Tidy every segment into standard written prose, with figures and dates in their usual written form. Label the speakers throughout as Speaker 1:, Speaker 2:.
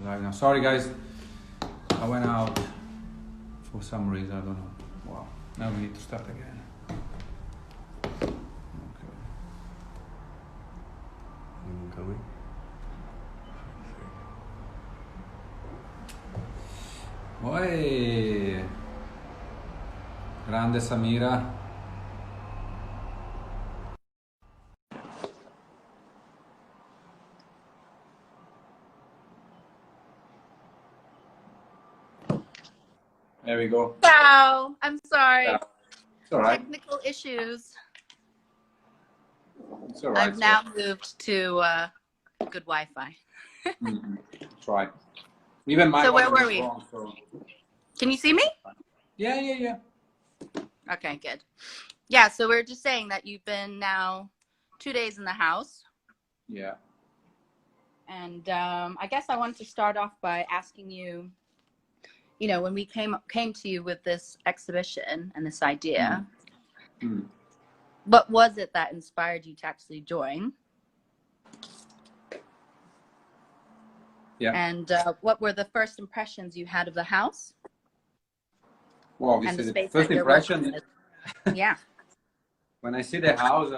Speaker 1: live now. Sorry guys, I went out for some reason, I don't know. Wow, now we need to start again. Okay.
Speaker 2: Going?
Speaker 1: Poi, grande Samira. There we go.
Speaker 3: Ciao. I'm sorry.
Speaker 1: Yeah. It's all right.
Speaker 3: Technical issues.
Speaker 1: It's all right.
Speaker 3: I've now moved to good Wi-Fi.
Speaker 1: That's right. Even my
Speaker 3: So where
Speaker 1: one
Speaker 3: were
Speaker 1: was
Speaker 3: we?
Speaker 1: wrong, so.
Speaker 3: Can you see me?
Speaker 1: Yeah.
Speaker 3: Okay, good. Yeah, so we're just saying that you've been now 2 days in the house.
Speaker 1: Yeah.
Speaker 3: And I guess I wanted to start off by asking you, when we came to you with this exhibition and this idea, what was it that inspired you to actually join?
Speaker 1: Yeah.
Speaker 3: And what were the first impressions you had of the house?
Speaker 1: Well, obviously,
Speaker 3: and the
Speaker 1: the
Speaker 3: space
Speaker 1: first
Speaker 3: that you're
Speaker 1: impression.
Speaker 3: working with. Yeah.
Speaker 1: When I see the house,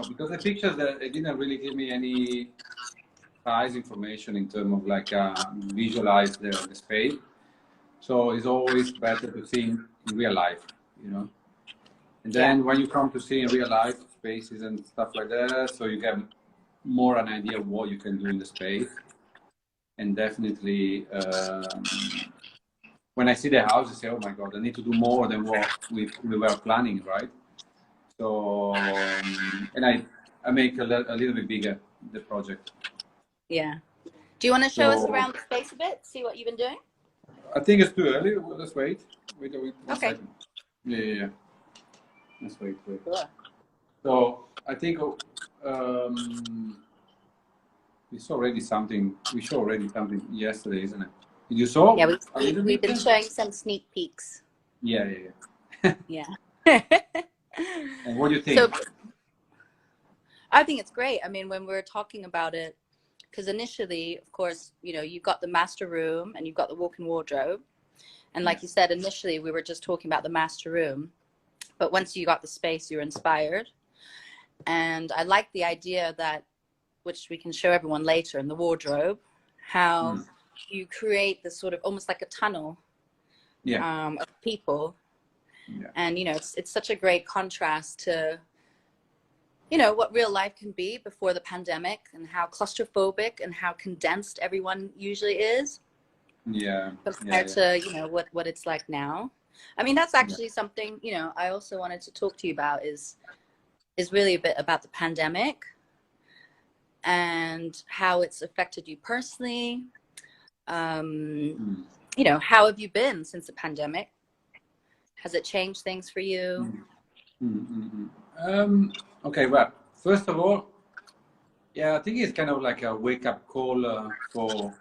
Speaker 1: because the pictures they didn't really give me any size information in terms of like visualize the space. So it's always better to see in real life, And then when you come to see in real life spaces and stuff like that, so you get more an idea of what you can do in the space. And definitely, when I see the house, I say, "Oh my God, I need to do more than what we were planning, right?" So, and I make a little bit bigger the project.
Speaker 3: Yeah. Do you want to show us around the space a bit? See what you've been doing?
Speaker 1: I think it's too early. Let's wait. Wait. One
Speaker 3: Okay.
Speaker 1: second. Yeah. Let's wait.
Speaker 3: Sure.
Speaker 1: So I think we saw already something. We saw already something yesterday, isn't it? Did you saw?
Speaker 3: Yeah, we've been showing some sneak peeks.
Speaker 1: Yeah.
Speaker 3: Yeah.
Speaker 1: And what do you think?
Speaker 3: So, I think it's great. I mean, when we're talking about it, because initially, of course, you've got the master room and you've got the walk-in wardrobe. And like you said, initially, we were just talking about the master room. But once you got the space, you're inspired. And I like the idea that, which we can show everyone later in the wardrobe, how you create this sort of almost like a tunnel of people.
Speaker 1: Yeah.
Speaker 3: And, it's such a great contrast to, what real life can be before the pandemic and how claustrophobic and how condensed everyone usually is.
Speaker 1: Yeah.
Speaker 3: Compared to, what it's like now. I mean, that's actually something, I also wanted to talk to you about is really a bit about the pandemic and how it's affected you personally. How have you been since the pandemic? Has it changed things for you?
Speaker 1: Okay, well, first of all, I think it's kind of like a wake-up call for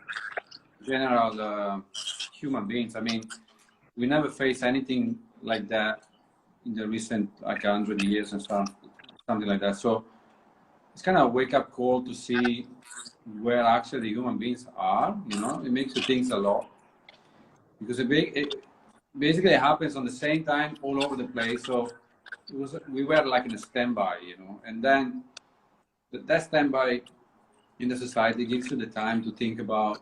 Speaker 1: general human beings. I mean, we never faced anything like that in the recent 100 years and something like that. So it's kind of a wake-up call to see where actually human beings are. It makes you think a lot because it basically happens on the same time all over the place. So we were like in a standby, and then that standby in the society gives you the time to think about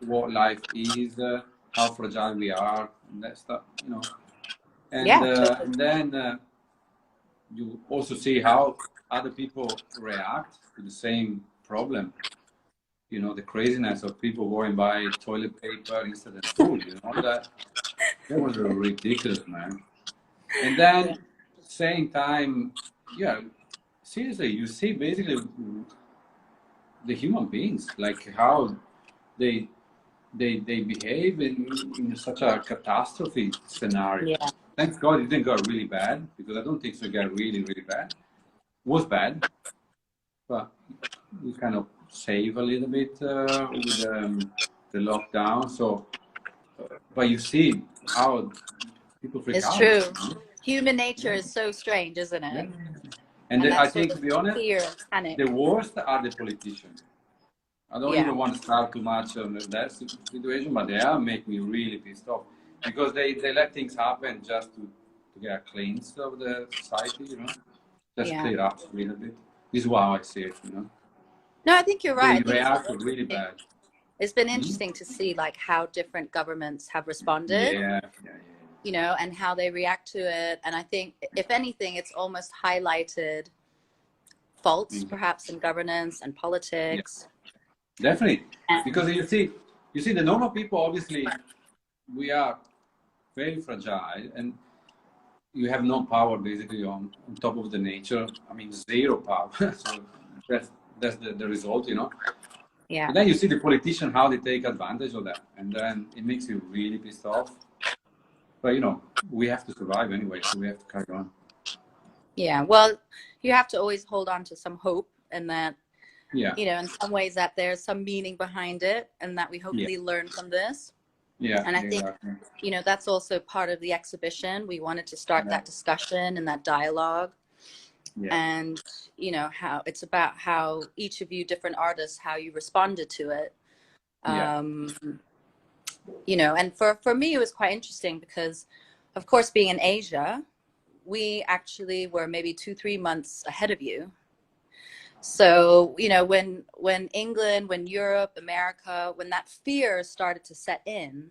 Speaker 1: what life is, how fragile we are, and that stuff, And then you also see how other people react to the same problem. The craziness of people going by toilet paper instead of food. That was ridiculous, man. And then same time, seriously, you see basically the human beings, like how they behave in such a catastrophe scenario.
Speaker 3: Yeah.
Speaker 1: Thank God it didn't go really bad, because I don't think so. It got really, really bad. It was bad, but we kind of save a little bit with the lockdown. So, but you see how people freak out.
Speaker 3: It's true. Human nature is so strange, isn't it?
Speaker 1: Yeah. And I think, to be honest,
Speaker 3: fear and panic.
Speaker 1: the worst are the politicians. I don't even want to start too much on that situation, but they are making me really pissed off because they let things happen just to get a cleanse of the society, you know, just clear up a little bit. This is how I see it, you know.
Speaker 3: No, I think you're right.
Speaker 1: They react really bad.
Speaker 3: It's been interesting to see like how different governments have responded.
Speaker 1: Yeah.
Speaker 3: You know, and how they react to it. And I think, if anything, it's almost highlighted faults, perhaps, in governance and politics.
Speaker 1: Yeah. Definitely, because you see, the normal people, obviously, we are very fragile, and you have no power basically on top of the nature. I mean, zero power. So that's the result, you know.
Speaker 3: Yeah.
Speaker 1: And then you see the politician, how they take advantage of that, and then it makes you really pissed off. But, you know, we have to survive anyway, so we have to carry on.
Speaker 3: Yeah, well, you have to always hold on to some hope, and that,
Speaker 1: you
Speaker 3: know, in some ways that there's some meaning behind it, and that we hopefully learn from this.
Speaker 1: Yeah.
Speaker 3: And I think, you know, that's also part of the exhibition. We wanted to start that discussion and that dialogue. Yeah. And, you know, how it's about how each of you different artists, how you responded to it. You know, and for me, it was quite interesting because, of course, being in Asia, we actually were maybe 2-3 months ahead of you. So, you know, when England, when Europe, America, when that fear started to set in,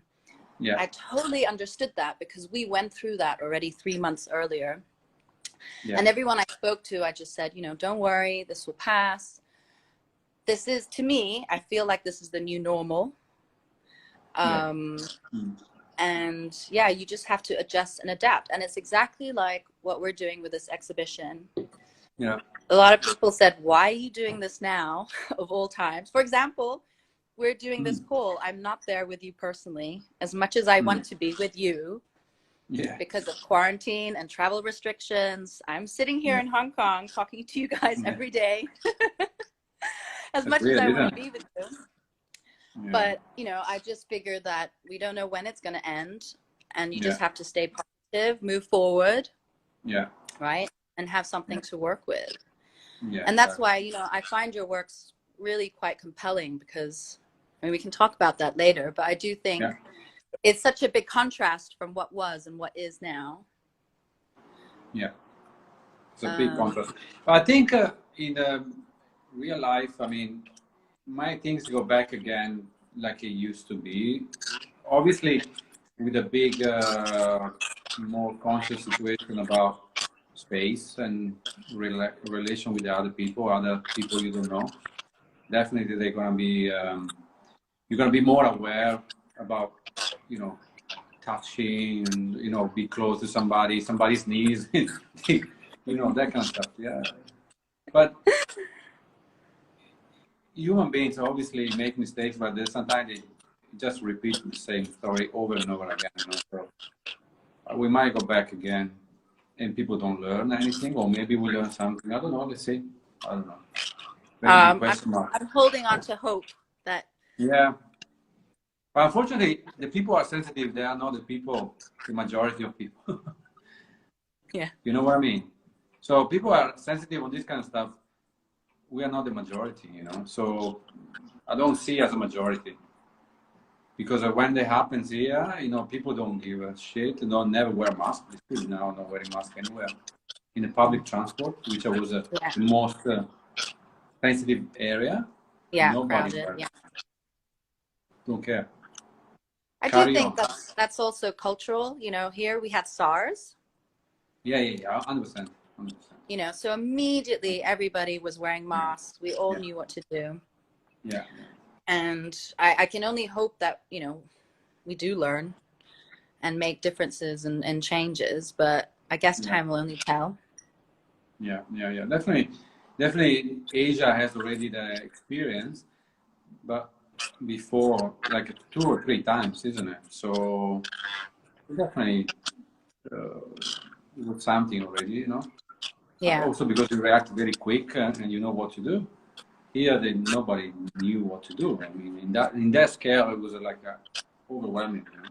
Speaker 3: I totally understood that because we went through that already 3 months earlier. And everyone I spoke to, I just said, you know, don't worry, this will pass. This is, to me, I feel like this is the new normal. And yeah, you just have to adjust and adapt. And it's exactly like what we're doing with this exhibition.
Speaker 1: Yeah.
Speaker 3: A lot of people said, why are you doing this now of all times? For example, we're doing this call. I'm not there with you personally, as much as I want to be with you. Because of quarantine and travel restrictions. I'm sitting here in Hong Kong talking to you guys every day. As much as I want to be with you. But, you know, I just figured that we don't know when it's going to end, and you just have to stay positive, move forward. Right? And have something to work with. And that's why, you know, I find your works really quite compelling because, I mean, we can talk about that later, but I do think it's such a big contrast from what was and what is now.
Speaker 1: Yeah. It's a big contrast. But I think in real life, I mean, my things go back again like it used to be. Obviously, with a big, more conscious situation about space and relation with the other people you don't know. Definitely, they're gonna be. You're gonna be more aware about, you know, touching and, you know, be close to somebody's knees, you know, that kind of stuff. Yeah. But human beings obviously make mistakes, but sometimes they just repeat the same story over and over again. You know? So we might go back again, and people don't learn anything, or maybe we learn something. I don't know. Let's see. I don't know.
Speaker 3: I'm holding on to hope that.
Speaker 1: Yeah. But unfortunately, the people are sensitive. They are not the majority of people.
Speaker 3: Yeah.
Speaker 1: You know what I mean? So people are sensitive on this kind of stuff. We are not the majority, you know. So I don't see as a majority. Because when that happens here, you know, people don't give a shit. They don't never wear masks. They still now not wearing masks anywhere. In the public transport, which was the most sensitive area.
Speaker 3: Yeah,
Speaker 1: nobody
Speaker 3: crowded. Yeah.
Speaker 1: Don't care.
Speaker 3: I do think that's also cultural. You know, here we had SARS.
Speaker 1: Yeah, 100%.
Speaker 3: You know, so immediately everybody was wearing masks. We all knew what to do.
Speaker 1: Yeah.
Speaker 3: And I can only hope that, you know, we do learn and make differences and changes, but I guess time will only tell.
Speaker 1: Yeah. Definitely Asia has already the experience, but before, like 2 or 3 times, isn't it? So definitely with something already, you know.
Speaker 3: Yeah.
Speaker 1: Also because you react very quick and you know what to do. Here, nobody knew what to do. I mean, in that scale, it was like overwhelming. You know?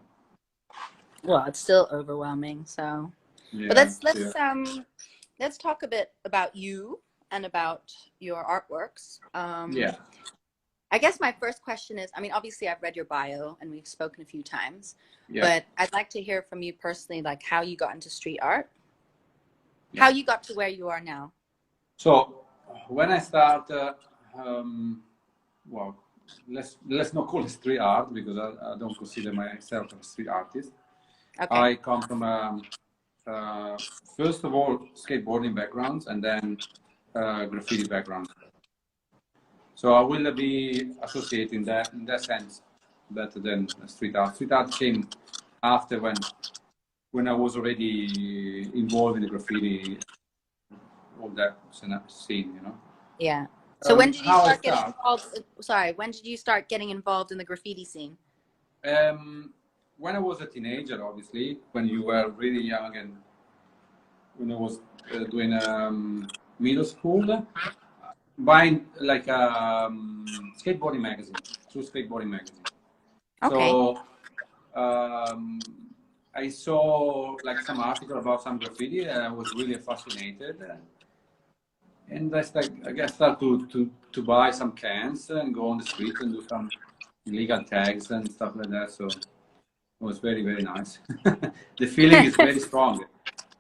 Speaker 3: Well, it's still overwhelming. So, but let's talk a bit about you and about your artworks. I guess my first question is, I mean, obviously I've read your bio and we've spoken a few times,
Speaker 1: Yeah.
Speaker 3: but I'd like to hear from you personally, like how you got into street art,
Speaker 1: Yeah.
Speaker 3: how you got to where you are now.
Speaker 1: So when I start, well, let's not call it street art because I don't consider myself a street artist.
Speaker 3: Okay.
Speaker 1: I come from first of all skateboarding backgrounds and then graffiti background. So I will be associating that in that sense better than street art. Street art came after when I was already involved in the graffiti, all that scene, you know.
Speaker 3: Yeah. So when did you
Speaker 1: How I
Speaker 3: start getting
Speaker 1: start?
Speaker 3: involved? Sorry, when did you start getting involved in the graffiti scene?
Speaker 1: When I was a teenager, obviously, when you were really young and when I was doing middle school, buying like a skateboarding magazine, through skateboarding magazine.
Speaker 3: Okay.
Speaker 1: So I saw like some article about some graffiti and I was really fascinated. And I started to buy some cans and go on the street and do some illegal tags and stuff like that. So it was very, very nice. The feeling is very strong.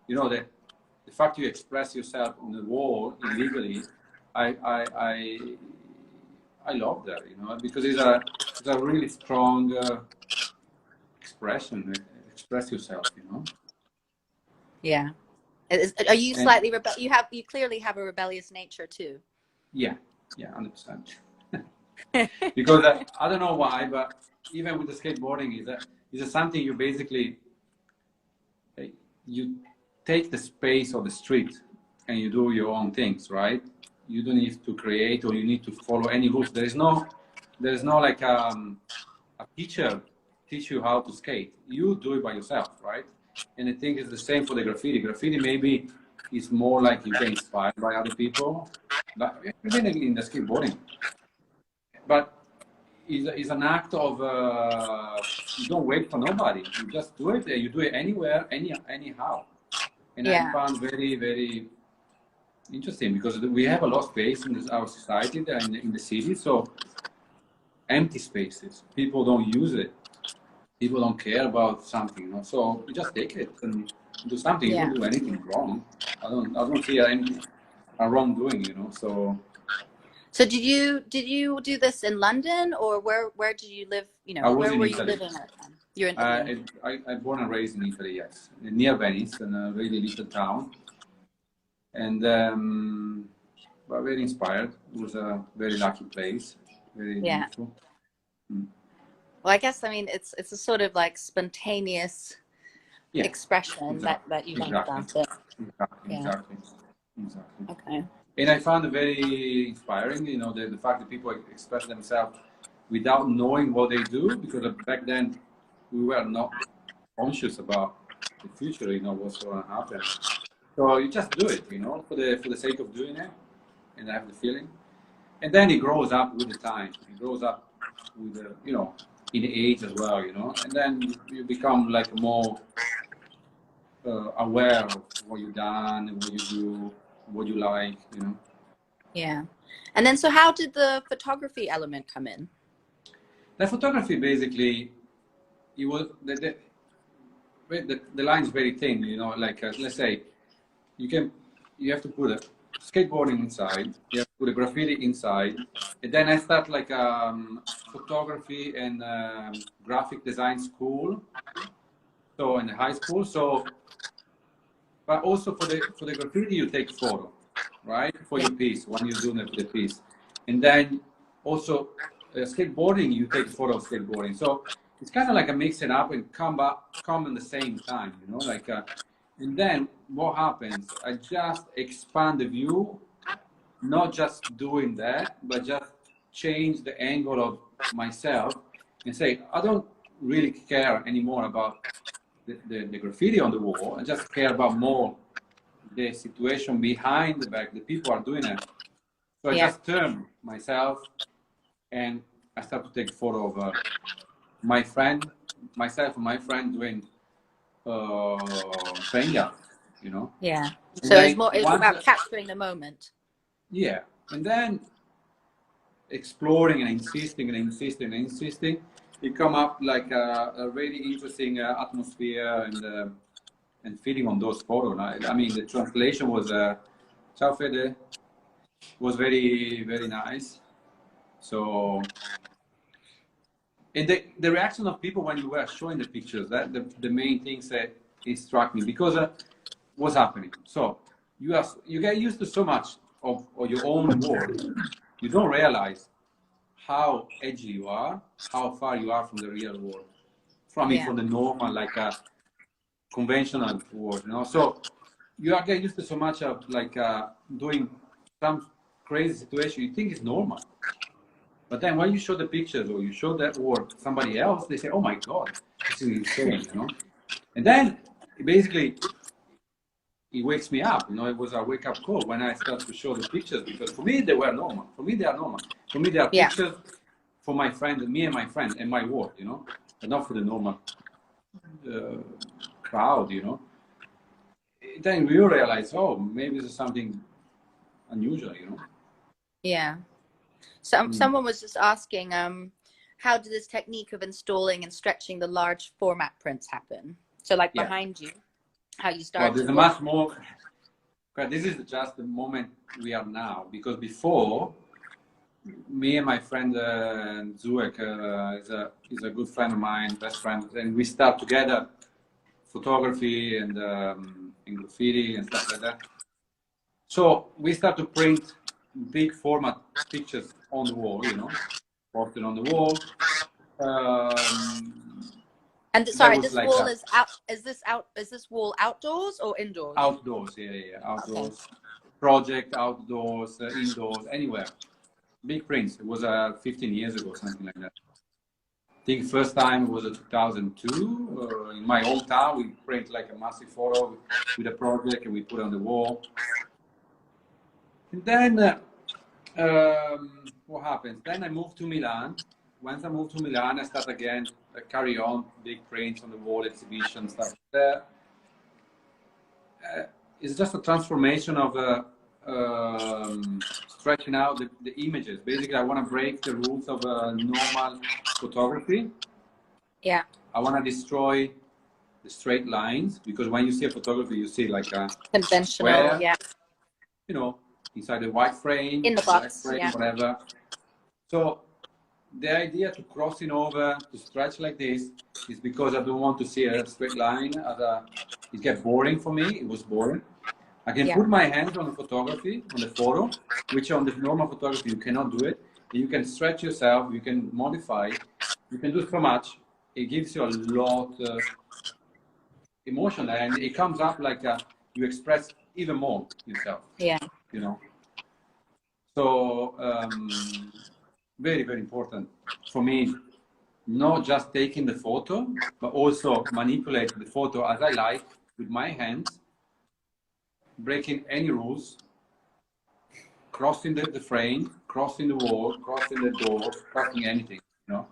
Speaker 1: You know, the fact you express yourself on the wall illegally, I love that, you know, because it's a really strong expression. Express yourself, you know.
Speaker 3: Yeah. Are you
Speaker 1: And
Speaker 3: slightly you clearly have a rebellious nature too.
Speaker 1: yeah, 100%. Because I don't know why, but even with the skateboarding, is something you basically you take the space of the street and you do your own things, right? You don't need to create or you need to follow any rules. There is no like a teacher teach you how to skate. You do it by yourself, right? And I think it's the same for the graffiti. Graffiti maybe is more like you get inspired by other people, but even in the skateboarding. But is an act of you don't wait for nobody. You just do it. You do it anywhere, anyhow. And
Speaker 3: Yeah.
Speaker 1: I found very, very interesting because we have a lot of space in our society, in the city. So empty spaces, people don't use it. People don't care about something, you know. So you just take it and do something.
Speaker 3: Yeah.
Speaker 1: You don't do anything wrong. I don't see a wrongdoing, you know.
Speaker 3: So did you do this in London or where did you live? You know,
Speaker 1: I was
Speaker 3: where
Speaker 1: in
Speaker 3: were you
Speaker 1: Italy.
Speaker 3: living at the time? You're in Italy.
Speaker 1: I born and raised in Italy, yes, near Venice, in a really little town, and but very inspired. It was a very lucky place, very beautiful.
Speaker 3: Well, I guess, I mean, it's a sort of like spontaneous expression that you think about it.
Speaker 1: Exactly.
Speaker 3: Okay.
Speaker 1: And I found it very inspiring, you know, the fact that people express themselves without knowing what they do, because back then we were not conscious about the future, you know, what's going to happen. So you just do it, you know, for the sake of doing it, and I have the feeling. And then it grows up with the time. It grows up with the, you know, in age as well, you know, and then you become like more aware of what you've done and what you do, what you like, you know.
Speaker 3: Yeah. And then, so how did the photography element come in?
Speaker 1: The photography, basically, it was the line is very thin, you know, like let's say you have to put a skateboarding inside, you have to put a graffiti inside, and then I start like photography and graphic design school, so in the high school. So, but also for the graffiti you take photo, right, for your piece when you're doing the piece, and then also skateboarding you take photo of skateboarding. So it's kind of like a mix it up and come in the same time, you know, like and then what happens, I just expand the view, not just doing that, but just change the angle of myself and say I don't really care anymore about the graffiti on the wall. I just care about more the situation behind the back, the people are doing it. So I just turn myself and I start to take photo of myself and my friend doing paella, you know.
Speaker 3: Yeah.
Speaker 1: And
Speaker 3: So it's about capturing the moment.
Speaker 1: Yeah, and then exploring and insisting and insisting and insisting, you come up like a really interesting atmosphere and feeling on those photos. I mean, the translation was Ciao Fede was very, very nice. So, and the reaction of people when you were showing the pictures, that the main things that it struck me, because what's happening? So you get used to so much of your own world, you don't realize how edgy you are, how far you are from the real world, from the normal, like a conventional world, you know. So you are getting used to so much of like doing some crazy situation you think is normal, but then when you show the pictures or you show that work to somebody else, they say, "Oh my God, this is insane," you know. And then basically it wakes me up, you know. It was a wake-up call when I start to show the pictures, because for me they were normal. For me they are normal. For me they are pictures for my friend, me and my friend and my work, you know, but not for the normal crowd, you know. Then we realize, oh, maybe this is something unusual, you know.
Speaker 3: Yeah. Someone was just asking, how did this technique of installing and stretching the large format prints happen? So like behind you, how you started.
Speaker 1: Well, there's a much more. This is just the moment we are now, because before, me and my friend Zuek is a good friend of mine, best friend, and we start together photography and graffiti and stuff like that. So we start to print big format pictures on the wall, you know, posted on the wall.
Speaker 3: And sorry, this like wall is out. Is this wall outdoors or indoors?
Speaker 1: Outdoors, outdoors. Okay. Project outdoors, indoors, anywhere. Big prints. It was 15 years ago, something like that. I think first time was 2002. In my hometown, we print like a massive photo with a project and we put it on the wall. And then what happens? Then I moved to Milan. Once I moved to Milan, I start again, carry on, big prints on the wall, exhibition, stuff like that. It's just a transformation of stretching out the images. Basically, I want to break the rules of normal photography.
Speaker 3: Yeah.
Speaker 1: I want to destroy the straight lines, because when you see a photography, you see like a
Speaker 3: conventional,
Speaker 1: square, you know, inside the white frame,
Speaker 3: in the box,
Speaker 1: frame, whatever. So the idea to crossing over, to stretch like this, is because I don't want to see a straight line. It gets boring for me. It was boring. I can put my hands on the photography, on the photo, which on the normal photography you cannot do it. You can stretch yourself, you can modify, you can do so much. It gives you a lot of emotion, and it comes up like you express even more yourself.
Speaker 3: Yeah.
Speaker 1: You know. So very, very important for me, not just taking the photo, but also manipulate the photo as I like with my hands, breaking any rules, crossing the frame, crossing the wall, crossing the door, crossing anything, you know.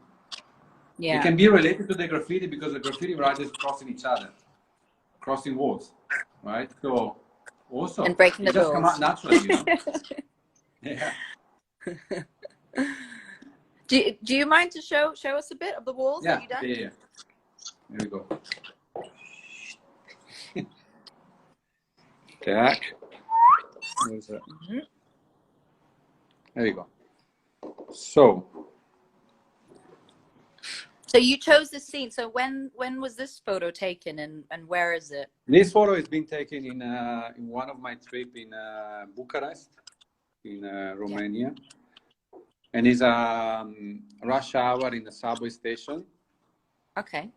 Speaker 3: Yeah.
Speaker 1: It can be related to the graffiti, because the graffiti writers crossing each other, crossing walls, right? So also,
Speaker 3: and breaking the
Speaker 1: just come out naturally, you know. Yeah.
Speaker 3: Do you mind to show us a bit of the walls that you've done?
Speaker 1: Yeah. Here we go. Tack. Where's that? There you go. So
Speaker 3: you chose this scene. So when was this photo taken, and where is it?
Speaker 1: This photo is being taken in one of my trips in Bucharest, in Romania. And it's rush hour in the subway station.
Speaker 3: Okay.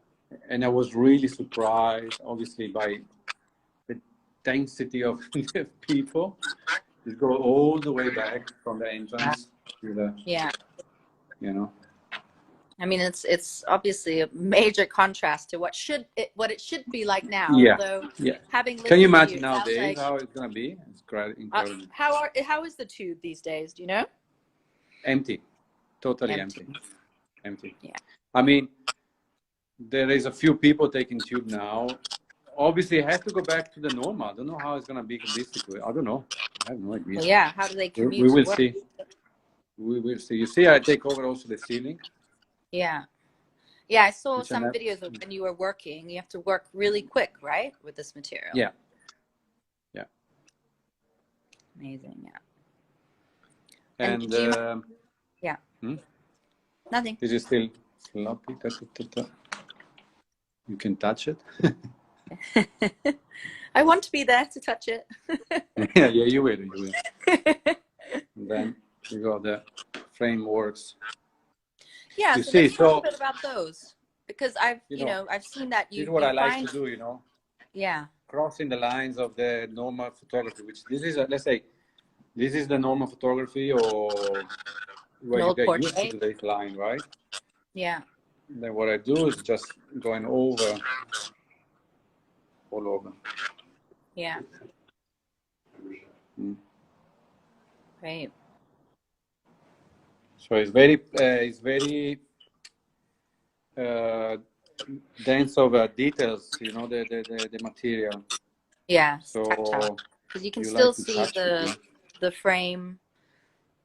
Speaker 1: And I was really surprised, obviously, by the density of the people. It go all the way back from the entrance to the, you know.
Speaker 3: I mean, it's obviously a major contrast to what it should be like now.
Speaker 1: Yeah.
Speaker 3: Although having
Speaker 1: Can you imagine nowadays how it's gonna be? It's incredible.
Speaker 3: How is the tube these days? Do you know?
Speaker 1: Empty, totally empty.
Speaker 3: Yeah.
Speaker 1: I mean, there is a few people taking tube now. Obviously, it has to go back to the normal. I don't know how it's gonna be this situation. I don't know. I have no idea.
Speaker 3: Well, yeah. How do they commute?
Speaker 1: We will see. we will see. You see, I take over also the ceiling.
Speaker 3: Yeah. Yeah, I saw
Speaker 1: Which I
Speaker 3: some
Speaker 1: never-
Speaker 3: videos of when you were working. You have to work really quick, right, with this material?
Speaker 1: Yeah. Yeah.
Speaker 3: Amazing, yeah.
Speaker 1: And
Speaker 3: do you yeah. Nothing.
Speaker 1: this is still sloppy. You can touch it.
Speaker 3: I want to be there to touch it.
Speaker 1: Yeah, you will. And then you got the frameworks.
Speaker 3: Yeah,
Speaker 1: You
Speaker 3: so
Speaker 1: see,
Speaker 3: let's talk a bit about those, because I've I've seen that
Speaker 1: this is
Speaker 3: you
Speaker 1: what I like
Speaker 3: find
Speaker 1: to do. You know,
Speaker 3: yeah,
Speaker 1: crossing the lines of the normal photography, which this is let's say this is the normal photography, or where
Speaker 3: an
Speaker 1: you
Speaker 3: old
Speaker 1: get used to
Speaker 3: portrait.
Speaker 1: this line, right?
Speaker 3: Yeah.
Speaker 1: Then what I do is just going over all over.
Speaker 3: Yeah. Great.
Speaker 1: So it's very dense of details, you know, the material.
Speaker 3: Yeah,
Speaker 1: So
Speaker 3: because you can
Speaker 1: you
Speaker 3: still
Speaker 1: like to
Speaker 3: see
Speaker 1: touch it,
Speaker 3: the frame,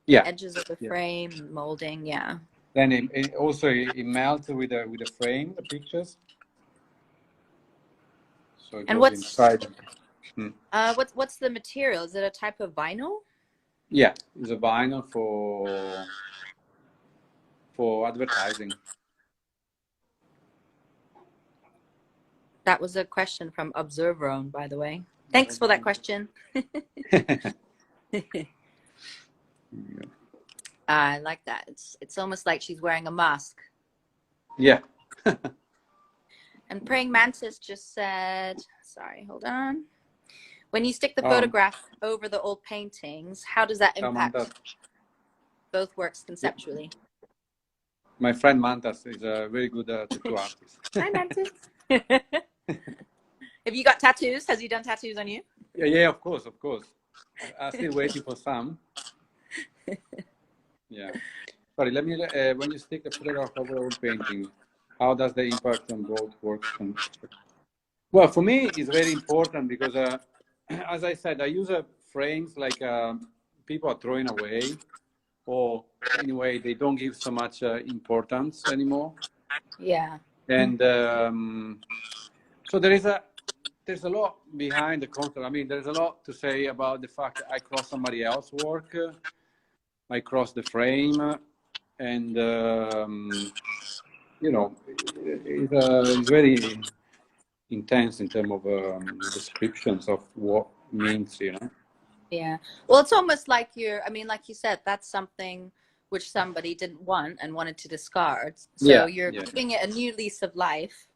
Speaker 1: yeah,
Speaker 3: edges of the frame, molding. Yeah.
Speaker 1: Then it also melts with the frame, the pictures. So it
Speaker 3: And
Speaker 1: goes inside.
Speaker 3: what's the material? Is it a type of vinyl?
Speaker 1: Yeah, it's a vinyl for advertising.
Speaker 3: That was a question from Observeron, by the way. Thanks for that question. I like that. It's almost like she's wearing a mask.
Speaker 1: Yeah.
Speaker 3: And Praying Mantis just said, sorry, hold on. When you stick the photograph over the old paintings, how does that impact both works conceptually?
Speaker 1: My friend Mantas is a very good tattoo artist.
Speaker 3: Hi, Mantis. Have you got tattoos? Has he done tattoos on you?
Speaker 1: Yeah, of course. I'm still waiting for some. Yeah. Sorry, let me, when you stick a photograph over old painting, how does the impact on both works? Well, for me, it's very important because, as I said, I use frames like people are throwing away, or anyway, they don't give so much importance anymore.
Speaker 3: Yeah.
Speaker 1: And so there's a lot behind the concept. I mean, there's a lot to say about the fact that I cross somebody else's work, I cross the frame, and you know, it's very intense in terms of descriptions of what means, you know.
Speaker 3: Yeah. Well, it's almost like like you said, that's something which somebody didn't want and wanted to discard. So you're giving it a new lease of life,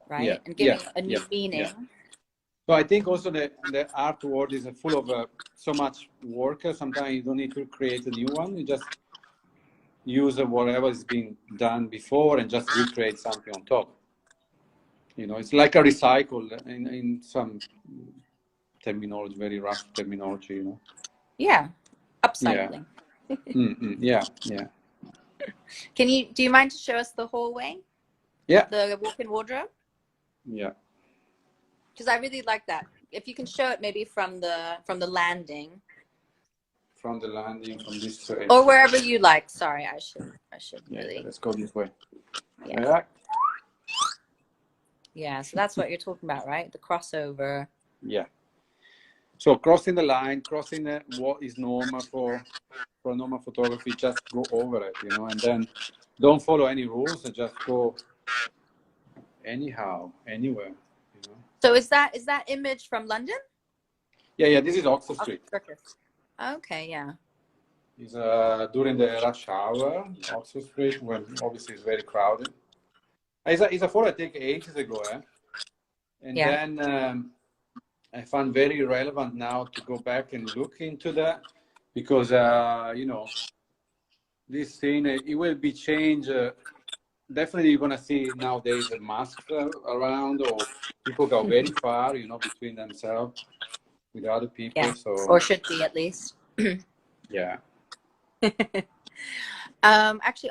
Speaker 3: right?
Speaker 1: Yeah.
Speaker 3: And giving it a new meaning.
Speaker 1: Yeah. So I think also the art world is full of so much work. Sometimes you don't need to create a new one. You just use whatever has been done before and just recreate something on top. You know, it's like a recycle in some terminology, very rough terminology, you know.
Speaker 3: Yeah. Upcycling.
Speaker 1: Yeah.
Speaker 3: Do you mind to show us the hallway?
Speaker 1: Yeah.
Speaker 3: The walk-in wardrobe?
Speaker 1: Yeah.
Speaker 3: Because I really like that. If you can show it maybe from the landing.
Speaker 1: From the landing, from this way.
Speaker 3: Or wherever you like. Sorry, I should really.
Speaker 1: Let's go this way.
Speaker 3: Yeah. Yeah, so that's what you're talking about, right? The crossover.
Speaker 1: Yeah. So crossing the line, crossing what is normal for normal photography, just go over it, you know, and then don't follow any rules, and just go anyhow, anywhere, you know.
Speaker 3: So is that image from London?
Speaker 1: Yeah, this is Oxford Street.
Speaker 3: Okay, yeah.
Speaker 1: It's during the rush hour, Oxford Street, when obviously it's very crowded. It's a photo I take ages ago, and then I found very relevant now to go back and look into that, because you know, this thing, it will be changed. Definitely, you're gonna see nowadays masks around, or people go very far, you know, between themselves with other people.
Speaker 3: Yeah.
Speaker 1: So,
Speaker 3: or should be at least.
Speaker 1: Yeah.
Speaker 3: Actually,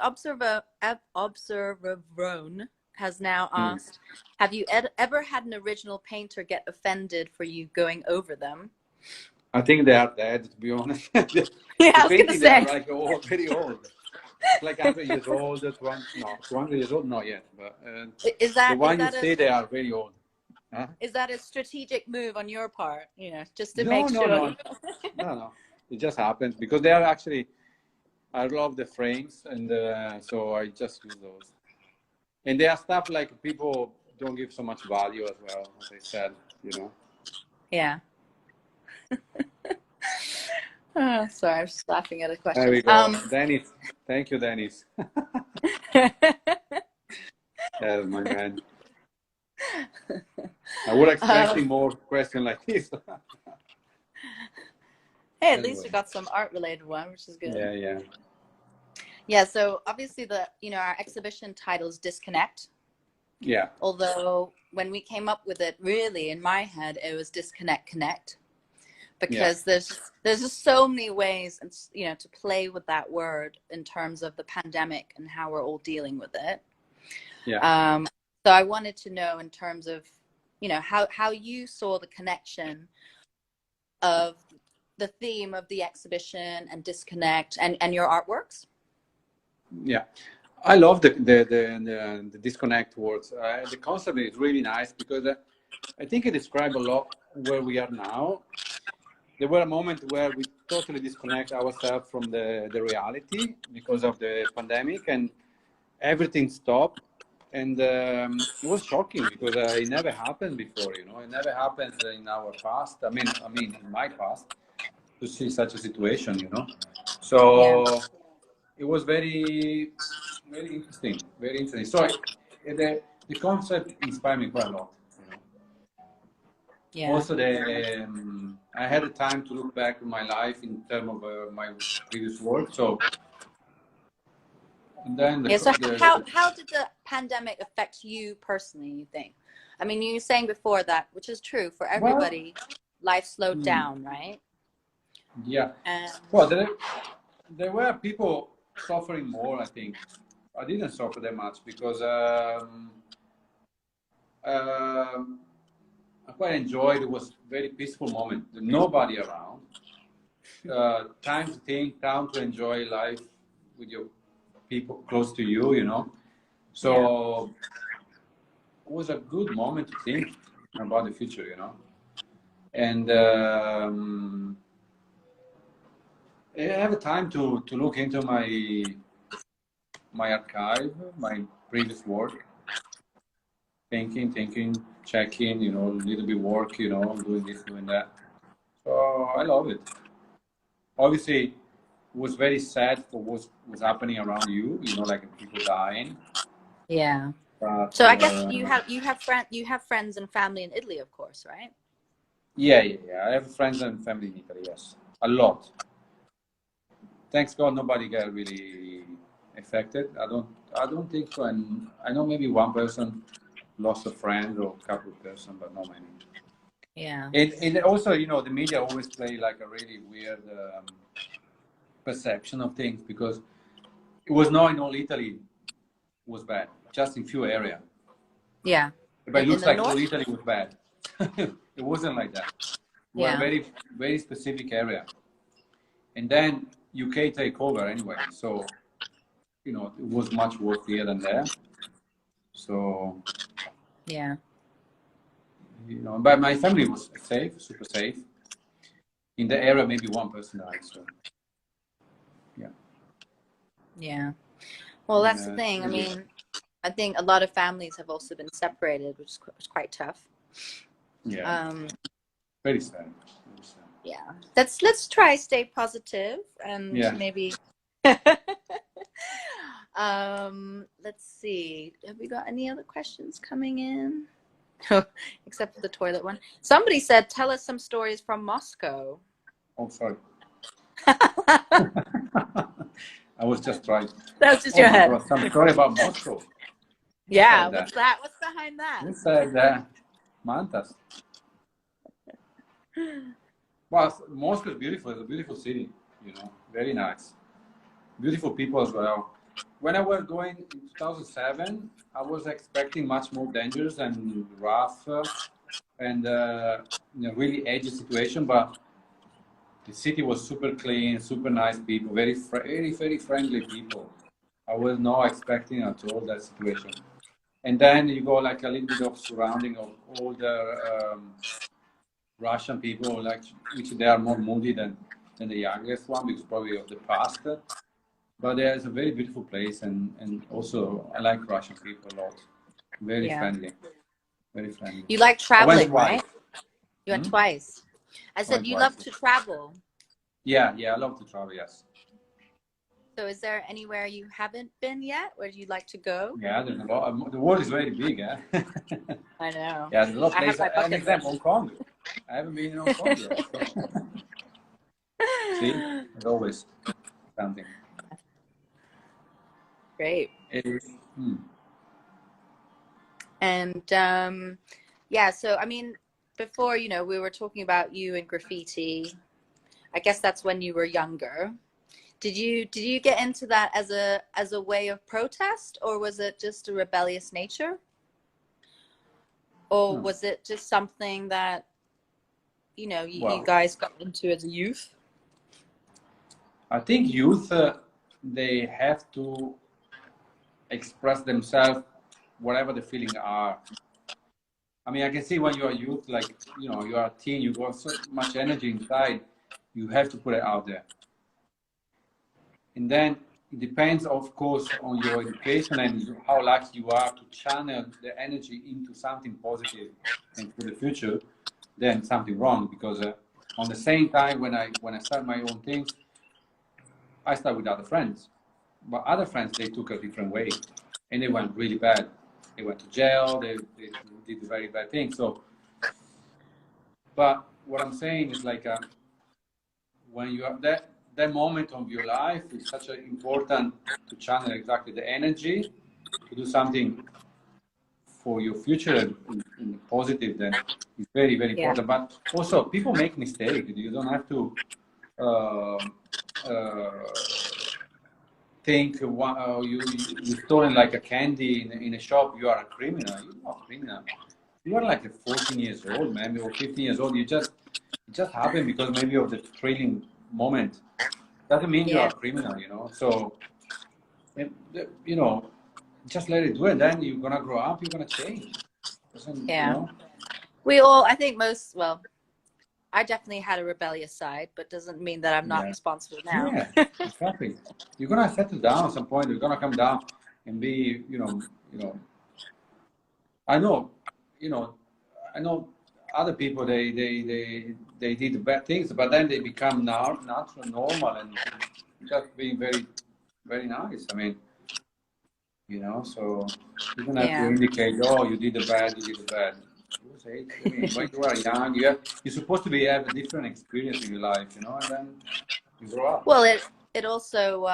Speaker 3: Observerone has now asked, have you ever had an original painter get offended for you going over them?
Speaker 1: I think they are dead, to be honest. The
Speaker 3: Yeah, I was gonna
Speaker 1: painting, they are
Speaker 3: say.
Speaker 1: like old, very old. It's like 100 years old, 200, no, 200 years old, not yet. But
Speaker 3: Is
Speaker 1: the
Speaker 3: that is
Speaker 1: one you
Speaker 3: that a
Speaker 1: say they are very old. Huh?
Speaker 3: is that a strategic move on your part? You know, just to
Speaker 1: No,
Speaker 3: make
Speaker 1: no,
Speaker 3: sure.
Speaker 1: no, no, no. It just happens because they are actually. I love the frames, and so I just use those. And there are stuff like people don't give so much value as well, as I said, you know.
Speaker 3: Yeah. Oh, sorry, I'm just laughing at a
Speaker 1: There
Speaker 3: question.
Speaker 1: we go. Dennis. Thank you, Dennis. Yeah, my man. I was expecting more questions like this.
Speaker 3: Hey, at least
Speaker 1: Anyway.
Speaker 3: we got some art related one, which is good.
Speaker 1: Yeah, yeah.
Speaker 3: Yeah, so obviously our exhibition title is disCONNECT.
Speaker 1: Yeah.
Speaker 3: Although when we came up with it, really in my head it was disCONNECT connect, because there's just so many ways, and to play with that word in terms of the pandemic and how we're all dealing with it.
Speaker 1: Yeah.
Speaker 3: So I wanted to know in terms of how you saw the connection of the theme of the exhibition and disCONNECT and your artworks.
Speaker 1: Yeah. I love the disconnect words. The concept is really nice because I think it describes a lot where we are now. There were a moment where we totally disconnect ourselves from the reality because of the pandemic, and everything stopped. And it was shocking because it never happened before, you know. It never happened in our past. I mean, in my past, to see such a situation, you know. So it was very, very interesting. Very interesting. So the concept inspired me quite a lot, you know.
Speaker 3: Yeah.
Speaker 1: Also, I had the time to look back at my life in terms of my previous work. So, and then
Speaker 3: So how did the pandemic affect you personally, you think? I mean, you were saying before that, which is true for everybody, life slowed down, right?
Speaker 1: Yeah.
Speaker 3: And
Speaker 1: Well, there were people suffering more, I think. I didn't suffer that much because I quite enjoyed. It was a very peaceful moment. Nobody around. Time to think, time to enjoy life with your people close to you, you know. So it was a good moment to think about the future, you know. And I have a time to look into my archive, my previous work, thinking, checking, you know, a little bit work, you know, doing this, doing that. So I love it. Obviously, it was very sad for what was happening around you, you know, like people dying.
Speaker 3: yeah.
Speaker 1: But,
Speaker 3: So I guess you have friends and family in Italy, of course, right?
Speaker 1: Yeah. I have friends and family in Italy, yes. A lot. Thanks God nobody got really affected. I don't think so. And I know maybe one person lost a friend or a couple of persons, but not many.
Speaker 3: Yeah.
Speaker 1: And also, you know, the media always play like a really weird perception of things because it was not in all Italy was bad, just in few areas.
Speaker 3: Yeah.
Speaker 1: But it looks
Speaker 3: the
Speaker 1: like
Speaker 3: north?
Speaker 1: all Italy was bad. It wasn't like that. We were a very, very specific area. And then UK take over anyway. So, you know, it was much worse here than there. So,
Speaker 3: yeah.
Speaker 1: You know, but my family was safe, super safe. In the area, maybe one person died. So, yeah.
Speaker 3: Yeah. Well, that's the thing. I mean, I think a lot of families have also been separated, which is quite tough.
Speaker 1: Yeah. Very sad. Very sad.
Speaker 3: Yeah. Let's try stay positive and maybe. Let's see. Have we got any other questions coming in? Except for the toilet one. Somebody said, "Tell us some stories from Moscow."
Speaker 1: Oh, sorry. I was just trying.
Speaker 3: That was just your head.
Speaker 1: God, some story about Moscow.
Speaker 3: Yeah, what's that? What's behind that?
Speaker 1: Who said that? Mantas. Well, Moscow is beautiful. It's a beautiful city, you know, very nice. Beautiful people as well. When I was going in 2007, I was expecting much more dangerous and rough and you know, really edgy situation. But The city was super clean, super nice people, very friendly people. I was not expecting at all that situation. And then you go like a little bit of surrounding of all the Russian people, like which they are more moody than the youngest one because probably of the past. But there's a very beautiful place, and also I like Russian people a lot. Very friendly, very friendly.
Speaker 3: You like traveling, right? You went twice. I said you love to travel.
Speaker 1: Yeah, I love to travel, yes.
Speaker 3: So is there anywhere you haven't been yet where you'd like to go?
Speaker 1: Yeah, there's a lot. The world is very big, eh?
Speaker 3: I know.
Speaker 1: Yeah, there's a lot of
Speaker 3: I have
Speaker 1: places.
Speaker 3: my
Speaker 1: An
Speaker 3: bucket
Speaker 1: example,
Speaker 3: list.
Speaker 1: Hong Kong. I haven't been in Hong Kong yet. So. See, there's always something.
Speaker 3: Great.
Speaker 1: Hmm.
Speaker 3: And yeah, so I mean, before, you know, we were talking about you and graffiti. I guess that's when you were younger. Did you get into that as a way of protest, or was it just a rebellious nature? Or was it just something that, you know, you guys got into as a youth?
Speaker 1: I think youth, they have to express themselves, whatever the feelings are. I mean, I can see when you are youth, like, you know, you are a teen, you got so much energy inside, you have to put it out there. And then it depends, of course, on your education and how lucky you are to channel the energy into something positive and for the future, then something wrong. Because on the same time, when I start my own things, I start with other friends. But other friends, they took a different way. And they went really bad. They went to jail, they did very bad things. So, but what I'm saying is like, when you have that moment of your life is such an important to channel exactly the energy to do something for your future and positive. Then it's very important. But also, people make mistakes. You don't have to think you stolen like a candy in a shop. You are a criminal. You're not a criminal. You are like a 14 years old, maybe, or 15 years old. It just happened because maybe of the thrilling moment. Doesn't mean you're a criminal, you know. So, you know, just let it do it. Then you're gonna grow up. You're gonna change. You know?
Speaker 3: We all, I think most. Well, I definitely had a rebellious side, but doesn't mean that I'm not responsible now.
Speaker 1: Yeah, exactly. You're gonna settle down at some point. You're gonna come down and be, you know. I know other people, they did bad things, but then they become natural, normal, and just being very, very nice. I mean, you know, so you don't have to indicate, oh, you did the bad. I mean, when you are young, you're supposed to have a different experience in your life, you know, and then you grow up.
Speaker 3: Well, it also,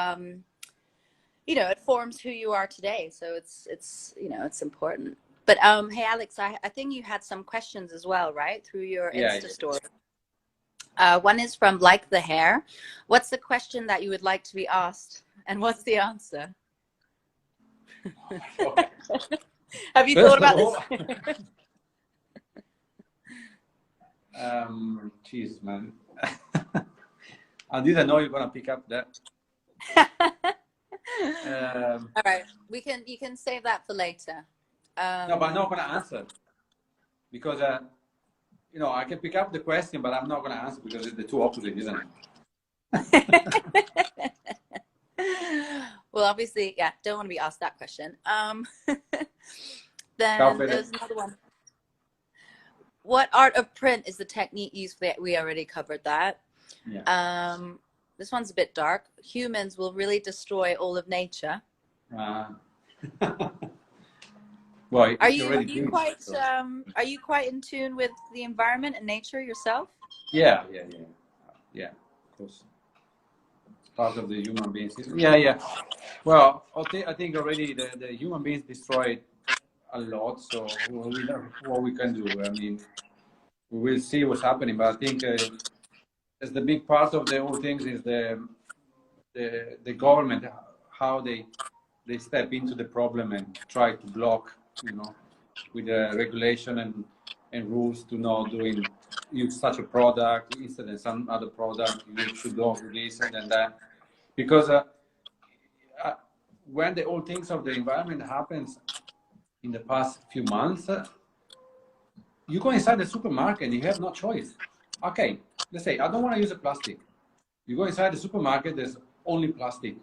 Speaker 3: you know, it forms who you are today. So it's you know, it's important. But hey, Alex, I think you had some questions as well, right? Through your Insta story. One is from Like the Hair. What's the question that you would like to be asked? And what's the answer? Have you thought about this?
Speaker 1: Jeez, man. I didn't know you're going to pick up that.
Speaker 3: All right. You can save that for later.
Speaker 1: No, but I'm not going to answer because, you know, I can pick up the question, but I'm not going to answer because it's the two opposite, isn't it?
Speaker 3: Well, obviously, yeah, don't want to be asked that question. Then there's another one. What art of print is the technique used for that? We already covered that. Yeah. This one's a bit dark. Humans will really destroy all of nature.
Speaker 1: Well,
Speaker 3: are you quite in tune with the environment and nature yourself?
Speaker 1: Yeah, of course. It's part of the human beings. Yeah. Well, I think already the human beings destroyed a lot. So what we can do. I mean, we will see what's happening. But I think as the big part of the whole thing is the government, how they step into the problem and try to block, you know, with the regulation and and rules to not use such a product instead of some other product. You should go with this and then that, because when the whole things of the environment happens in the past few months, you go inside the supermarket and you have no choice. Okay, let's say I don't want to use a plastic. You go inside the supermarket, there's only plastic.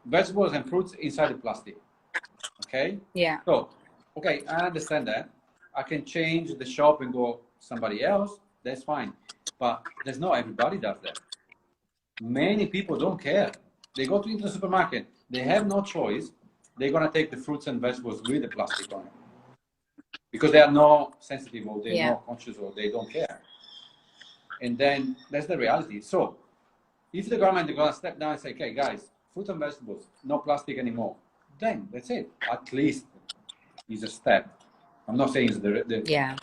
Speaker 1: Vegetables and fruits inside the plastic. Okay?
Speaker 3: Yeah.
Speaker 1: So, okay, I understand that. I can change the shop and go somebody else. That's fine. But there's not everybody does that. Many people don't care. They go into the supermarket. They have no choice. They're going to take the fruits and vegetables with the plastic on it. Because they are not sensitive or they're not conscious or they don't care. And then that's the reality. So if the government is going to step down and say, okay, guys, fruit and vegetables, no plastic anymore, then that's it. At least it's a step. I'm not saying it's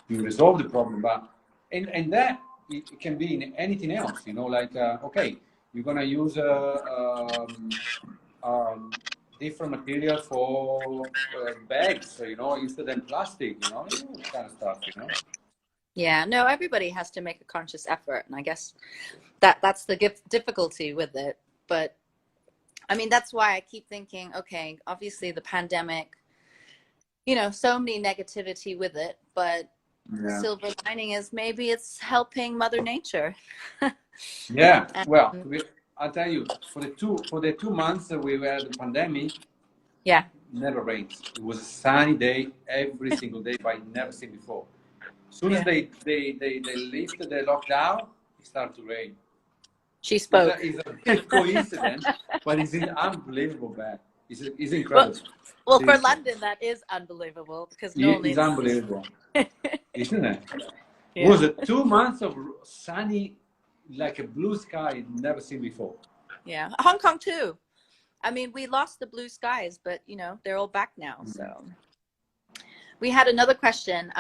Speaker 1: you resolve the problem, but and that it can be in anything else, you know, like, okay, you're going to use different material for bags, you know, instead of plastic, you know, kind of stuff, you know.
Speaker 3: Yeah, no, everybody has to make a conscious effort, and I guess that's the difficulty with it. But I mean, that's why I keep thinking, okay, obviously the pandemic, you know, so many negativity with it, but the silver lining is maybe it's helping Mother Nature.
Speaker 1: Yeah, well, I'll tell you, for the 2 months that we were the pandemic, never rained. It was a sunny day every single day, but never seen before. As soon as they lifted the lockdown, it started to rain.
Speaker 3: She spoke.
Speaker 1: It's a big coincidence, but it's unbelievable, man. It's incredible.
Speaker 3: Well, for London, that is unbelievable because normally
Speaker 1: it's unbelievable, isn't it?
Speaker 3: Yeah.
Speaker 1: It was 2 months of sunny, like a blue sky never seen before.
Speaker 3: Yeah, Hong Kong too. I mean, we lost the blue skies, but you know they're all back now. So we had another question.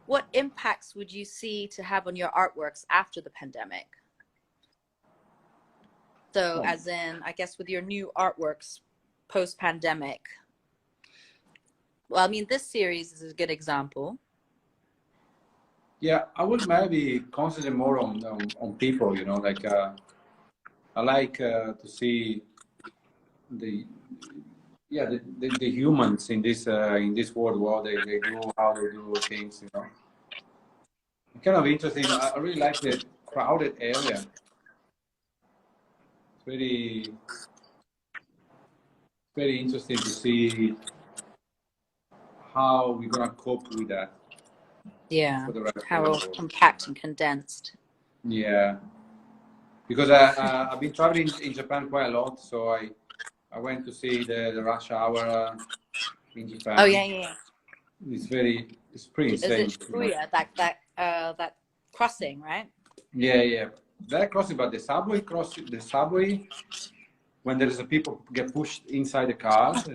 Speaker 3: What impacts would you see to have on your artworks after the pandemic? So, as in, I guess with your new artworks post-pandemic. Well, I mean, this series is a good example.
Speaker 1: Yeah, I would maybe concentrate more on people, you know, like I like to see the humans in this world, what they do, how they do things, you know. Kind of interesting. I really like the crowded area. It's very interesting to see how we're gonna cope with that.
Speaker 3: Yeah, how compact and condensed.
Speaker 1: Yeah, because I've been traveling in Japan quite a lot, so I went to see the rush hour in Japan.
Speaker 3: Oh yeah.
Speaker 1: It's pretty insane.
Speaker 3: Is it Shibuya, that crossing, right?
Speaker 1: Yeah. That crossing, but the subway, when there's people get pushed inside the cars,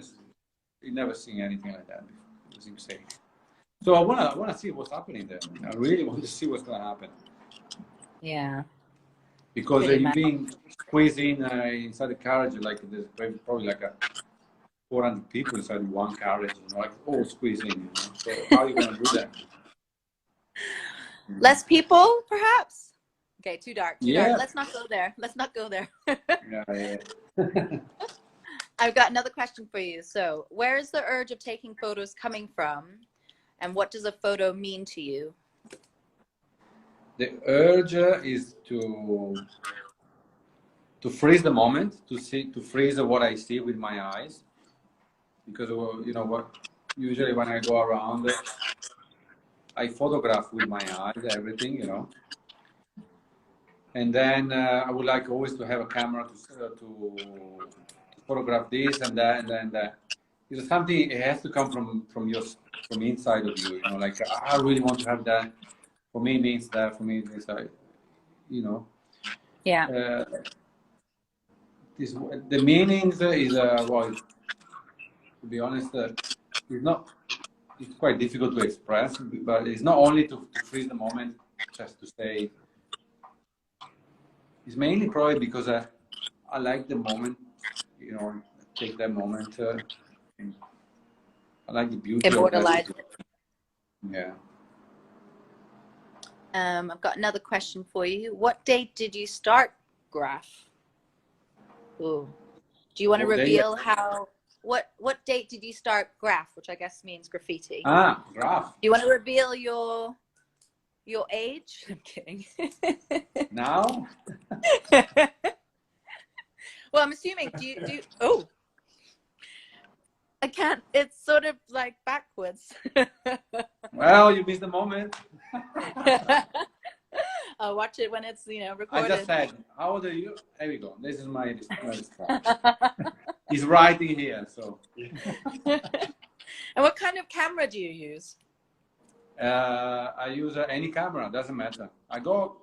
Speaker 1: you never seen anything like that before. It was insane. So I wanna see what's happening there. I really want to see what's gonna happen.
Speaker 3: Yeah.
Speaker 1: Because you've been squeezed inside the carriage, like there's probably like 400 people inside one carriage, you know, like all squeezed in. You know? So how are you gonna do that?
Speaker 3: Less people, perhaps. Okay, too dark.
Speaker 1: Yeah.
Speaker 3: Let's not go there.
Speaker 1: Yeah.
Speaker 3: I've got another question for you. So, where is the urge of taking photos coming from, and what does a photo mean to you?
Speaker 1: The urge is to freeze the moment, to freeze what I see with my eyes, because you know what, usually when I go around, I photograph with my eyes everything, you know. And then I would like always to have a camera to photograph this and that and then that. It's something, it has to come from inside of you, you know, like I really want to have that. For me it means that, for me it means that, you know.
Speaker 3: Yeah.
Speaker 1: The meanings is, well, to be honest, it's quite difficult to express, but it's not only to freeze the moment, just to say. It's mainly probably because I like the moment, you know, take that moment. I like the beauty
Speaker 3: Immortalize
Speaker 1: of it. Yeah.
Speaker 3: I've got another question for you. What date did you start graph? Ooh. Do you want to reveal what date did you start graph, which I guess means graffiti?
Speaker 1: Ah, graph.
Speaker 3: Do you want to reveal your age? I'm kidding.
Speaker 1: Now?
Speaker 3: Well, I'm assuming, do you, oh, I can't, it's sort of like backwards.
Speaker 1: Well, you missed the moment.
Speaker 3: I'll watch it when it's, recorded.
Speaker 1: I just said, how old are you? There we go. This is my response. He's writing here, so.
Speaker 3: And what kind of camera do you use?
Speaker 1: I use any camera, doesn't matter. I go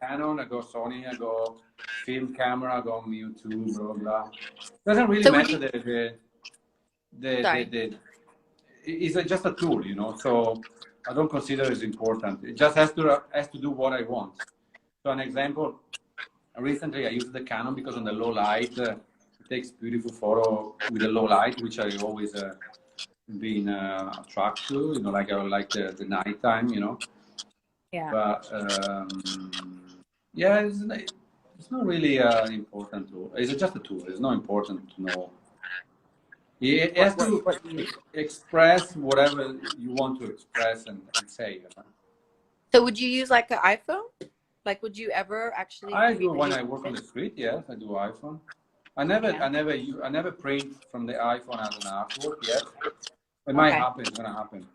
Speaker 1: Canon, I go Sony, I go film camera, I go Mewtwo, blah blah. Doesn't really matter. It's just a tool, So I don't consider it important. It just has to do what I want. So an example, recently I used the Canon because on the low light it takes beautiful photo with the low light, which I always been attracted to, like I like the nighttime,
Speaker 3: Yeah.
Speaker 1: But yeah, it's not really important tool. It's just a tool. It's not important to know. It has to express whatever you want to express and say.
Speaker 3: So would you use like an iPhone? Like, would you ever actually?
Speaker 1: I do when I work on the street. Yes, I do iPhone. I never print from the iPhone as an artwork yet. It might happen. It's gonna happen.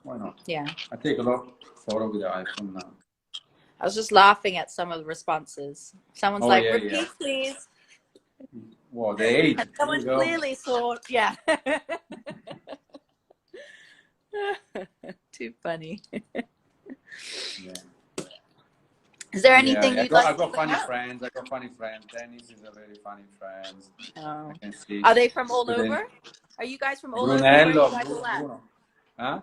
Speaker 1: Why not?
Speaker 3: Yeah.
Speaker 1: I take a lot of photo with the iPhone now.
Speaker 3: I was just laughing at some of the responses. Someone's repeat, please.
Speaker 1: Well, the age.
Speaker 3: And someone clearly saw, yeah. Too funny.
Speaker 1: Yeah.
Speaker 3: Is there anything you'd like
Speaker 1: I got
Speaker 3: to
Speaker 1: funny friends. Dennis is a very funny friend.
Speaker 3: Oh.
Speaker 1: I can see.
Speaker 3: Are they from all over? Are you guys from all
Speaker 1: Brunello,
Speaker 3: over? Where are you guys all at?
Speaker 1: Huh?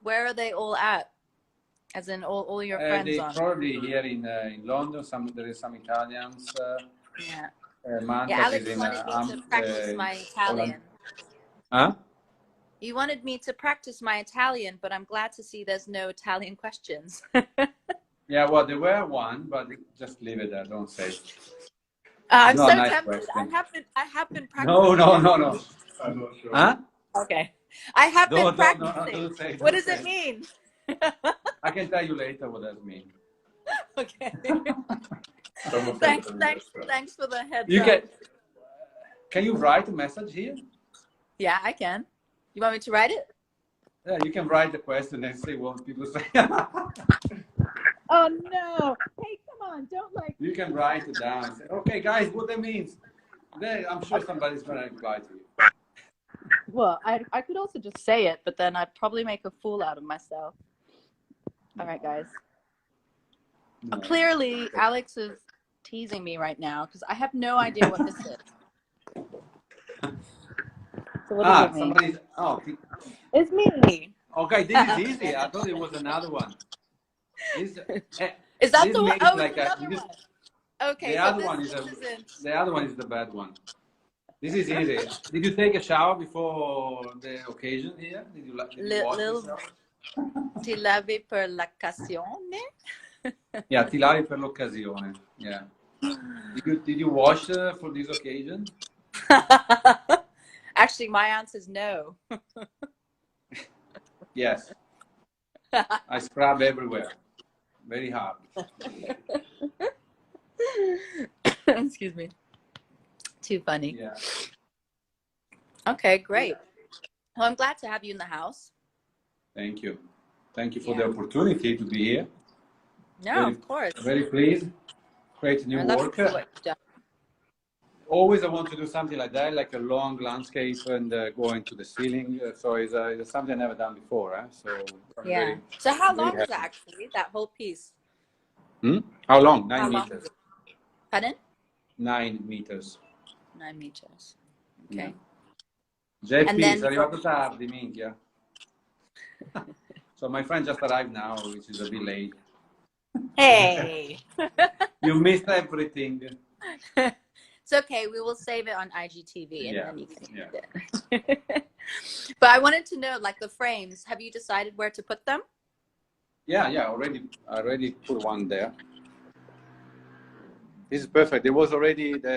Speaker 3: Where are they all at? As in all your friends
Speaker 1: they
Speaker 3: on?
Speaker 1: probably here in London. There is some Italians.
Speaker 3: Yeah.
Speaker 1: Manta
Speaker 3: Alex
Speaker 1: is
Speaker 3: wanted me to practice my Italian.
Speaker 1: Huh?
Speaker 3: You wanted me to practice my Italian, but I'm glad to see there's no Italian questions.
Speaker 1: Yeah, well, there were one, but just leave it there. Don't say.
Speaker 3: I'm so
Speaker 1: nice
Speaker 3: tempted.
Speaker 1: question.
Speaker 3: I have been practicing.
Speaker 1: No. I'm not sure. Huh?
Speaker 3: Okay. I have been practicing.
Speaker 1: Don't say,
Speaker 3: what does it mean?
Speaker 1: I can tell you later what that means.
Speaker 3: Okay. Thanks for the heads up.
Speaker 1: Can you write a message here?
Speaker 3: Yeah, I can. You want me to write it?
Speaker 1: Yeah, you can write the question and see what people say.
Speaker 3: Oh no! Hey, come on! Don't like.
Speaker 1: You can write it down and say, "Okay, guys, what that means." Then I'm sure somebody's gonna reply to you.
Speaker 3: Well, I could also just say it, but then I'd probably make a fool out of myself. All right, guys. No. Clearly, Alex is teasing me right now because I have no idea what this is. So what does it mean? It's me.
Speaker 1: Okay, this is easy. I thought it was another one.
Speaker 3: Is that the one? Oh,
Speaker 1: like
Speaker 3: another one. Okay.
Speaker 1: The other one is the bad one. This is easy. Did you take a shower before the occasion here? Did you wash yourself?
Speaker 3: Ti lavi per l'occasione?
Speaker 1: Yeah, ti lavi per l'occasione. Yeah. Did you wash for this occasion?
Speaker 3: Actually, my answer is no.
Speaker 1: Yes. I scrub everywhere. Very hard.
Speaker 3: Excuse me. Too funny.
Speaker 1: Yeah.
Speaker 3: Okay, great. Well, I'm glad to have you in the house.
Speaker 1: Thank you. Thank you for the opportunity to be here.
Speaker 3: No, of course.
Speaker 1: Very pleased. Create new work. Always I want to do something like that, like a long landscape and go into the ceiling. So it's something I've never done before. So
Speaker 3: yeah. So how long is that actually, that whole piece?
Speaker 1: How long? 9 meters.
Speaker 3: Pardon?
Speaker 1: 9 meters.
Speaker 3: 9 meters. Okay.
Speaker 1: Jeffy, sei arrivato tardi, minchia. So my friend just arrived now, which is a bit late.
Speaker 3: Hey!
Speaker 1: You missed everything.
Speaker 3: It's okay. We will save it on IGTV and then you can see it. But I wanted to know, like the frames, have you decided where to put them?
Speaker 1: Yeah, I already put one there. This is perfect. There was already the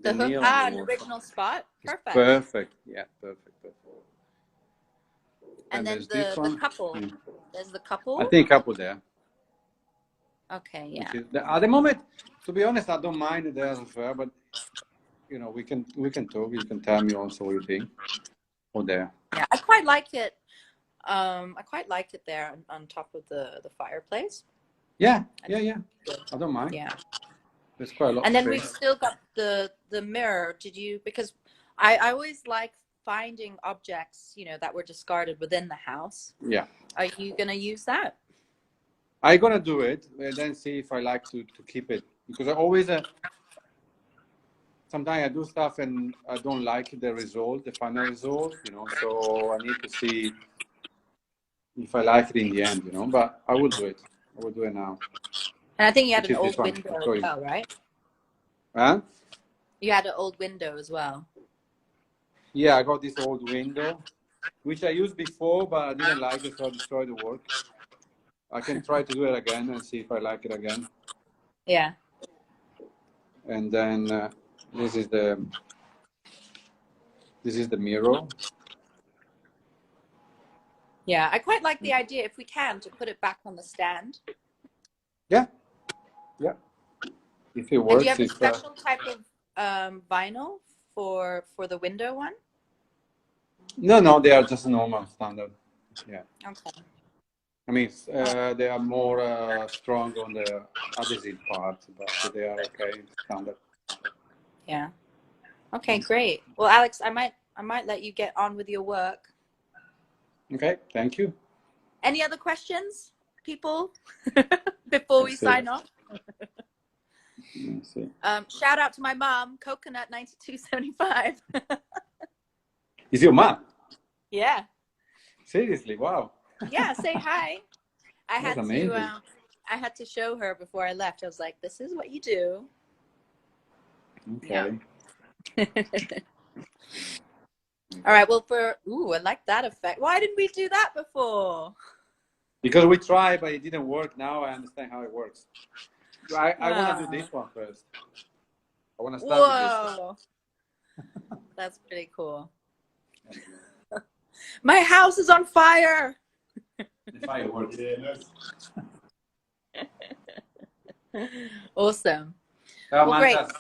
Speaker 3: hook.
Speaker 1: nail
Speaker 3: Ah,
Speaker 1: on
Speaker 3: an
Speaker 1: the wall.
Speaker 3: original spot. Perfect.
Speaker 1: Perfect. Yeah, perfect.
Speaker 3: And then
Speaker 1: there's
Speaker 3: the couple.
Speaker 1: Mm.
Speaker 3: There's the couple.
Speaker 1: I think couple there.
Speaker 3: Okay, yeah.
Speaker 1: At the moment, to be honest, I don't mind the other fair, but you know, we can talk. You can tell me also what you think. Or there.
Speaker 3: Yeah, I quite like it. I quite like it there on top of the fireplace.
Speaker 1: Yeah. I don't mind.
Speaker 3: Yeah.
Speaker 1: There's quite a lot.
Speaker 3: And then
Speaker 1: of
Speaker 3: we've still got the mirror. Did you? Because I always like finding objects, you know, that were discarded within the house.
Speaker 1: Yeah.
Speaker 3: Are you gonna use that?
Speaker 1: I'm gonna do it and then see if I like to keep it, because I always sometimes I do stuff and I don't like the result, the final result, you know. So I need to see if I like it in the end, you know. But I will do it. I will do it now.
Speaker 3: And I think you had
Speaker 1: Which
Speaker 3: an
Speaker 1: is
Speaker 3: old
Speaker 1: this
Speaker 3: window
Speaker 1: one.
Speaker 3: as well, right?
Speaker 1: Huh?
Speaker 3: You had an old window as well.
Speaker 1: Yeah, I got this old window, which I used before, but I didn't like it, so I destroyed the work. I can try to do it again and see if I like it again.
Speaker 3: Yeah.
Speaker 1: And then this is the mirror.
Speaker 3: Yeah, I quite like the idea, if we can, to put it back on the stand.
Speaker 1: Yeah. If it works.
Speaker 3: And do you have a special type of vinyl for the window one?
Speaker 1: No, they are just normal standard. Yeah.
Speaker 3: Okay.
Speaker 1: I mean, they are more strong on the adhesive part, but they are okay standard.
Speaker 3: Yeah. Okay, great. Well, Alex, I might let you get on with your work.
Speaker 1: Okay, thank you.
Speaker 3: Any other questions, people, before we sign off?
Speaker 1: Let's see.
Speaker 3: Shout out to my mom, Coconut 9275.
Speaker 1: Is your mom?
Speaker 3: Yeah.
Speaker 1: Seriously? Wow.
Speaker 3: Yeah, say hi. I
Speaker 1: That's
Speaker 3: had
Speaker 1: amazing.
Speaker 3: to I had to show her before I left. I was like, this is what you do.
Speaker 1: Okay.
Speaker 3: Yeah. All right, well, I like that effect. Why didn't we do that before?
Speaker 1: Because we tried, but it didn't work. Now I understand how it works. I want to do this one first. I want to start with this.
Speaker 3: That's pretty cool. My house is on fire.
Speaker 1: The fireworks.
Speaker 3: Awesome.
Speaker 1: Ciao,
Speaker 3: Well, great.
Speaker 1: Mantas.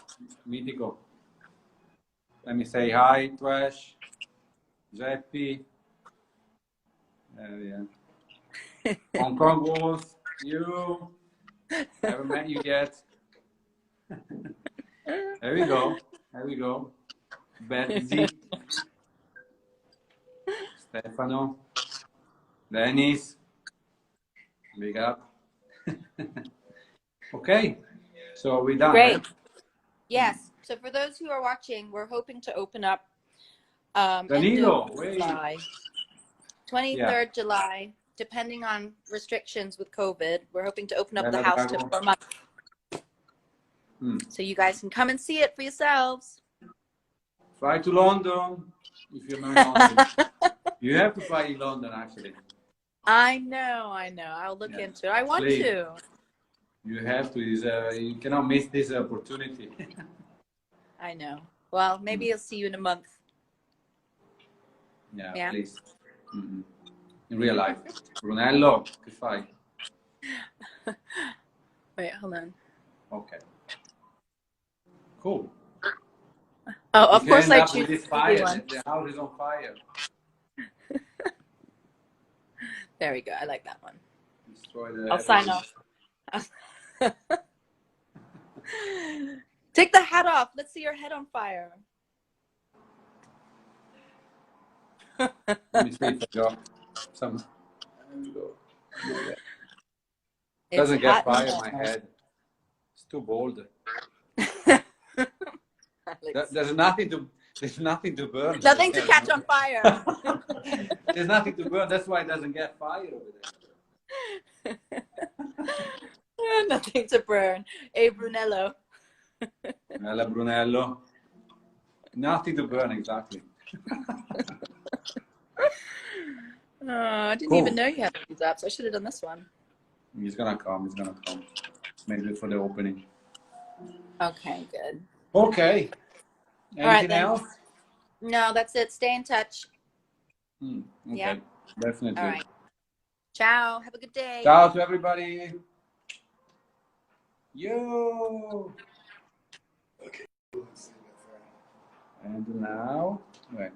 Speaker 1: Mitico. Let me say hi, Trash, Jeppy. Yeah. Hong Kong Wolf, you. Haven't met you yet. There we go. Betsy. Stefano. Dennis. Big up. Okay. So we're done.
Speaker 3: Great.
Speaker 1: Right?
Speaker 3: Yes. So for those who are watching, we're hoping to open up
Speaker 1: Danilo,
Speaker 3: July, 23rd July, depending on restrictions with COVID. We're hoping to open up the house to 4 months. So you guys can come and see it for yourselves.
Speaker 1: Fly to London if you're not in London. You have to fly in London, actually.
Speaker 3: I know. I'll look into it. I want to.
Speaker 1: You have to. You cannot miss this opportunity.
Speaker 3: I know. Well, maybe I'll see you in a month.
Speaker 1: Yeah. Please. In real life. Brunello, che fai?
Speaker 3: Wait, hold on.
Speaker 1: Okay. Cool.
Speaker 3: Oh, of course I choose
Speaker 1: this fire. The house is on fire.
Speaker 3: There we go. I like that one.
Speaker 1: I'll
Speaker 3: sign off. Take the hat off. Let's see your head on fire.
Speaker 1: Let me see if I got some. It doesn't get fire in my head. It's too bold. There's nothing to burn.
Speaker 3: Nothing to catch on fire.
Speaker 1: There's nothing to burn. That's why it doesn't get fire over there.
Speaker 3: Nothing to burn. Hey, Brunello.
Speaker 1: Brunello. Nothing to burn, exactly.
Speaker 3: Oh, I didn't
Speaker 1: Cool.
Speaker 3: even know you had these apps. I should have done this one.
Speaker 1: He's gonna come. He's gonna come. Maybe for the opening.
Speaker 3: Okay, good.
Speaker 1: Okay.
Speaker 3: All right,
Speaker 1: Anything
Speaker 3: then.
Speaker 1: else?
Speaker 3: No, that's it. Stay in touch.
Speaker 1: Okay.
Speaker 3: Yeah.
Speaker 1: Definitely.
Speaker 3: All right. Ciao. Have a good day.
Speaker 1: Ciao to everybody. Yo.
Speaker 2: Okay.
Speaker 1: And now, wait.